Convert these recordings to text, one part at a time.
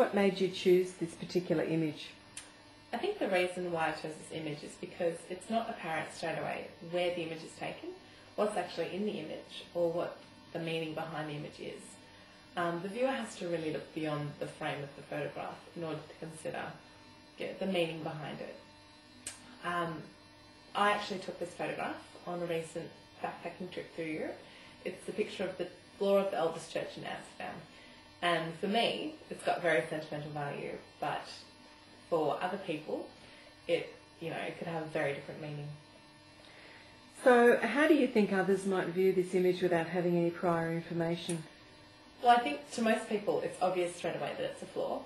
What made you choose this particular image? I think the reason why I chose this image is because it's not apparent straight away where the image is taken, what's actually in the image, or what the meaning behind the image is. The viewer has to really look beyond the frame of the photograph in order to consider the meaning behind it. I actually took this photograph on a recent backpacking trip through Europe. It's a picture of the floor of the oldest church in Amsterdam. And for me, it's got very sentimental value, but for other people, it could have a very different meaning. So how do you think others might view this image without having any prior information? Well, I think to most people it's obvious straight away that it's a floor,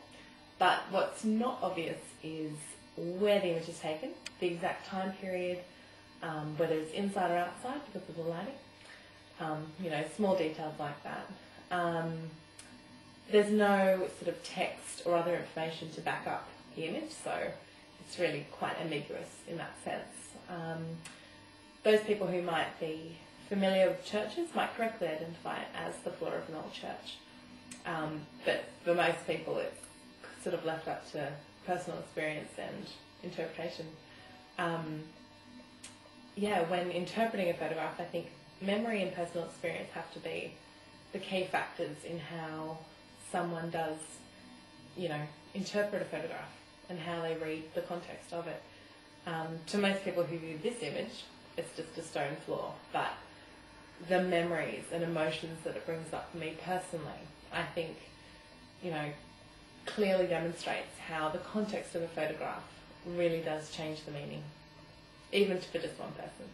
but what's not obvious is where the image is taken, the exact time period, whether it's inside or outside because of the lighting, small details like that. There's no sort of text or other information to back up the image, so it's really quite ambiguous in that sense. Those people who might be familiar with churches might correctly identify it as the floor of an old church, but for most people it's sort of left up to personal experience and interpretation. When interpreting a photograph, I think memory and personal experience have to be the key factors in how someone does, interpret a photograph and how they read the context of it. To most people who view this image, it's just a stone floor, but the memories and emotions that it brings up for me personally, I think, clearly demonstrates how the context of a photograph really does change the meaning, even for just one person.